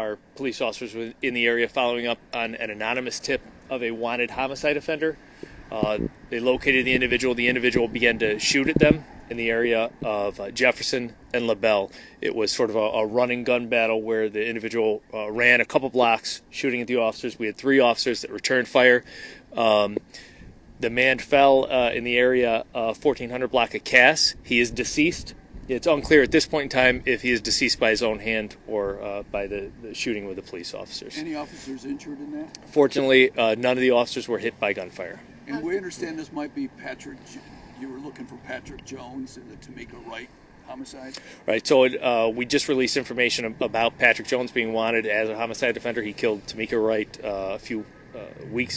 our police officers were in the area following up on an anonymous tip of a wanted homicide offender. They located the individual. The individual began to shoot at them in the area of Jefferson and LaBelle. It was sort of a running gun battle where the individual ran a couple blocks shooting at the officers. We had 3 officers that returned fire. The man fell in the area of 1400 block of Cass. He is deceased. It's unclear at this point in time if he is deceased by his own hand or by the shooting with the police officers. Any officers injured in that? Fortunately, none of the officers were hit by gunfire. And we understand this might be you were looking for Patrick Jones in the Tamika Wright homicide? Right, so we just released information about Patrick Jones being wanted as a homicide offender. He killed Tamika Wright a few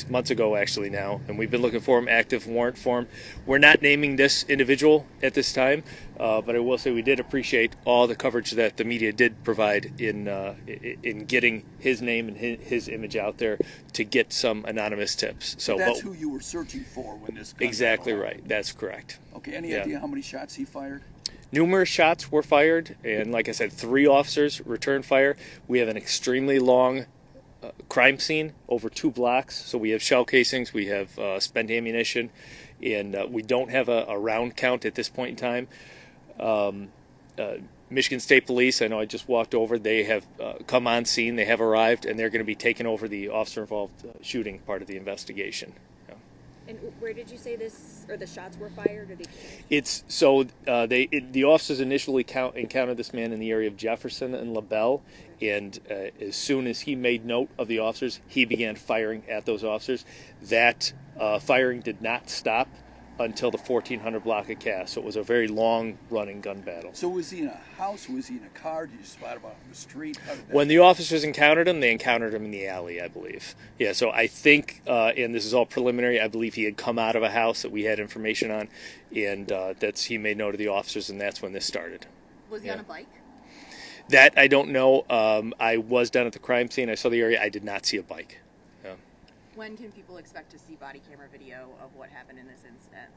months ago actually now, and we've been looking for him, active warrant for him. We're not naming this individual at this time, but I will say we did appreciate all the coverage that the media did provide in getting his name and his image out there to get some anonymous tips. So that's who you were searching for when this gun exactly right. That's correct. Okay, any idea how many shots he fired? Numerous shots were fired, and like I said, 3 officers returned fire. We have an extremely long crime scene, over 2 blocks, so we have shell casings, we have spent ammunition, and we don't have a round count at this point in time. Michigan State Police, I know I just walked over, they have come on scene, they have arrived, and they're going to be taking over the officer-involved shooting part of the investigation. And where did you say this, or the shots were fired? Or It's so the officers initially encountered this man in the area of Jefferson and LaBelle, and as soon as he made note of the officers, he began firing at those officers. That firing did not stop until the 1400 block of Cass. So it was a very long running gun battle. So was he in a house? Was he in a car? Did you spot him on the street? When the officers encountered him, they encountered him in the alley, I believe. Yeah, so I think, and this is all preliminary, I believe he had come out of a house that we had information on, and he made note of the officers, and that's when this started. Was he on a bike? That I don't know. I was down at the crime scene. I saw the area. I did not see a bike. When can people expect to see body camera video of what happened in this incident?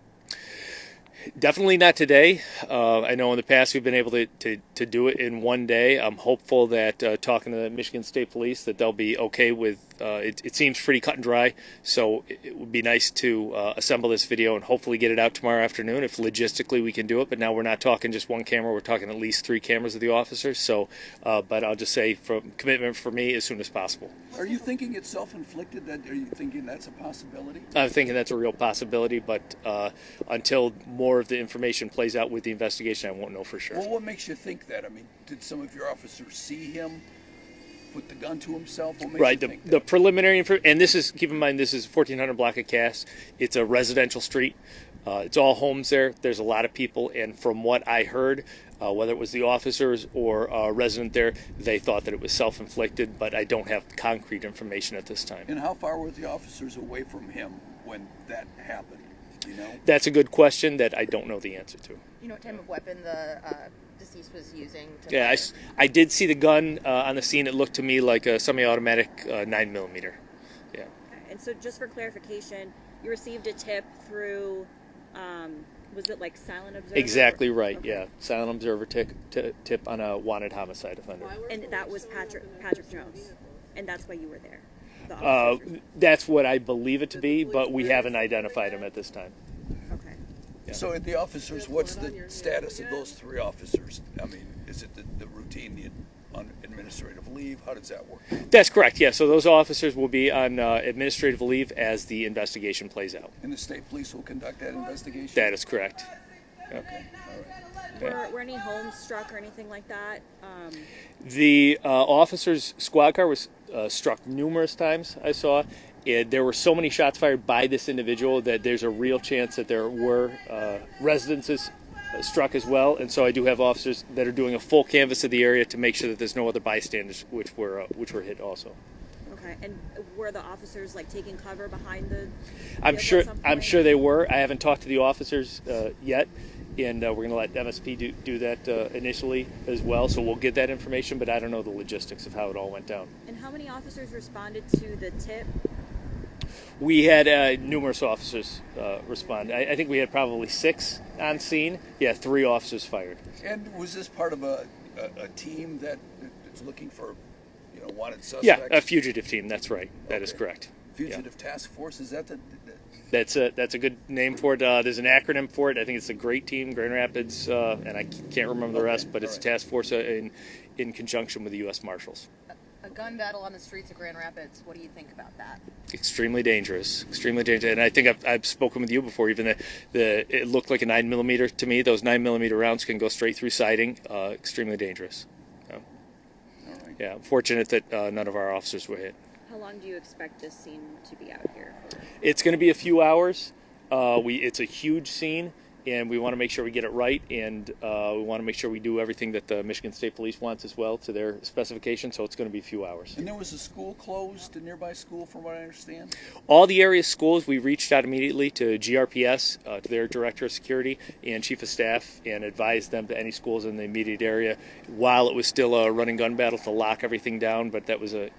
Definitely not today. I know in the past we've been able to do it in one day. I'm hopeful that talking to the Michigan State Police that they'll be okay with it seems pretty cut and dry, so it would be nice to assemble this video and hopefully get it out tomorrow afternoon if logistically we can do it. But now we're not talking just one camera, we're talking at least 3 cameras of the officers. So, but I'll just say commitment for me as soon as possible. Are you thinking it's self-inflicted? Are you thinking that's a possibility? I'm thinking that's a real possibility, but until more of the information plays out with the investigation, I won't know for sure. Well, what makes you think that? I mean, did some of your officers see him put the gun to himself? What makes you think that? The preliminary information, and this is, keep in mind, this is 1400 block of Cass. It's a residential street. It's all homes there. There's a lot of people, and from what I heard, whether it was the officers or a resident there, they thought that it was self-inflicted, but I don't have concrete information at this time. And how far were the officers away from him when that happened? Do you know? That's a good question that I don't know the answer to. You know what type of weapon the deceased was using? Yeah, I did see the gun on the scene. It looked to me like a semi-automatic 9mm. Yeah. Okay. And so just for clarification, you received a tip through... was it like Silent Observer? Exactly right, okay. Yeah. Silent Observer tip on a wanted homicide offender. And that was Patrick Jones, and that's why you were there? That's what I believe it to be, but we haven't identified him at this time. Okay. Yeah. So the officers, what's the status of those 3 officers? I mean, is it the routine, on administrative leave? How does that work? That's correct, yeah. So those officers will be on administrative leave as the investigation plays out. And the state police will conduct that investigation? That is correct. Yeah. Okay, all right. Were any homes struck or anything like that? The officers' squad car was struck numerous times, I saw. There were so many shots fired by this individual that there's a real chance that there were residences struck as well, and so I do have officers that are doing a full canvass of the area to make sure that there's no other bystanders which were hit also. Okay, and were the officers like taking cover behind the? I'm sure they were. I haven't talked to the officers yet, and we're going to let MSP do that initially as well. So we'll get that information, but I don't know the logistics of how it all went down. And how many officers responded to the tip? We had numerous officers respond. I think we had probably 6 on scene. Yeah, 3 officers fired. And was this part of a team that is looking for wanted suspect? Yeah, a fugitive team. That's right. That is Okay. correct. Fugitive Task Force, is that the That's a good name for it. There's an acronym for it. I think it's a great team, Grand Rapids, and I can't remember the rest, but it's a task force in conjunction with the U.S. Marshals. A gun battle on the streets of Grand Rapids. What do you think about that? Extremely dangerous, and I think I've spoken with you before. Even it looked like a 9mm to me. Those 9mm rounds can go straight through siding. Extremely dangerous. All right. Yeah, fortunate that none of our officers were hit. How long do you expect this scene to be out here for? It's going to be a few hours. It's a huge scene, and we want to make sure we get it right, and we want to make sure we do everything that the Michigan State Police wants as well to their specifications, so it's going to be a few hours. And there was a school closed, a nearby school, from what I understand? All the area schools, we reached out immediately to GRPS, to their Director of Security and Chief of Staff, and advised them to any schools in the immediate area while it was still a running gun battle to lock everything down, but that was it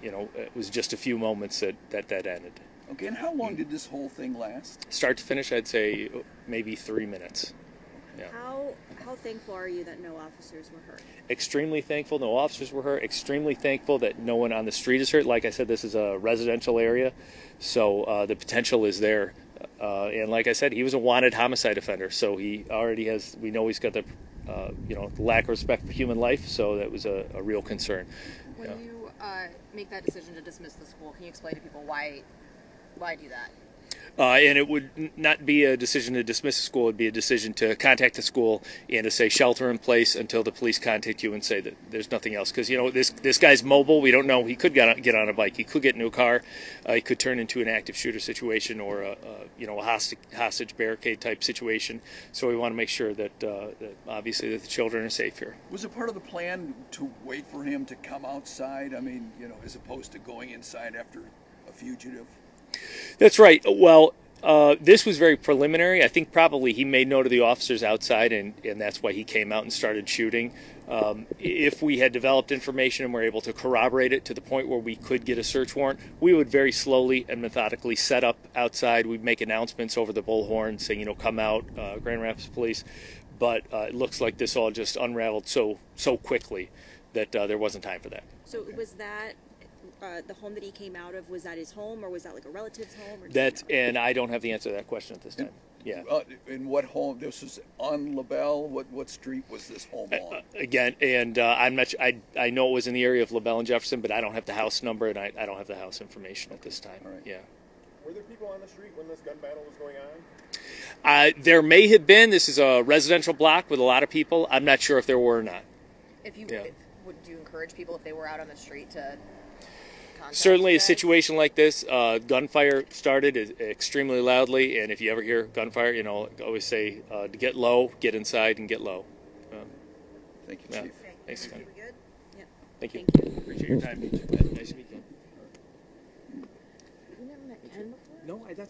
was just a few moments that ended. Okay, and how long did this whole thing last? Start to finish, I'd say maybe 3 minutes. Yeah. How thankful are you that no officers were hurt? Extremely thankful no officers were hurt. Extremely thankful that no one on the street is hurt. Like I said, this is a residential area, so the potential is there. And like I said, he was a wanted homicide offender, so he already has. We know he's got the lack of respect for human life, so that was a real concern. When you make that decision to dismiss the school, can you explain to people why do that? And it would not be a decision to dismiss the school. It would be a decision to contact the school and to say shelter in place until the police contact you and say that there's nothing else. Because, this guy's mobile. We don't know. He could get on a bike. He could get into a car. He could turn into an active shooter situation or a hostage barricade type situation. So we want to make sure that obviously that the children are safe here. Was it part of the plan to wait for him to come outside? I mean, as opposed to going inside after a fugitive? That's right. Well, this was very preliminary. I think probably he made note of the officers outside, and that's why he came out and started shooting. If we had developed information and were able to corroborate it to the point where we could get a search warrant, we would very slowly and methodically set up outside. We'd make announcements over the bullhorn saying, come out, Grand Rapids Police. But it looks like this all just unraveled so quickly that there wasn't time for that. So was that the home that he came out of? Was that his home, or was that like a relative's home? Or And I don't have the answer to that question at this time. Yeah. In what home? This was on LaBelle. What street was this home on? Again, and I'm not. I know it was in the area of LaBelle and Jefferson, but I don't have the house number, and I don't have the house information at this time. All right. Yeah. Were there people on the street when this gun battle was going on? There may have been. This is a residential block with a lot of people. I'm not sure if there were or not. Would you encourage people if they were out on the street to? Certainly, a situation like this, gunfire started extremely loudly, and if you ever hear gunfire, always say to get low, get inside, and get low. Thank you, Yeah. Chief. Thanks, Ken. We good? Yeah. Thank you. Thank you. Appreciate your time. Nice to meet you. You never met Ken before? No, that's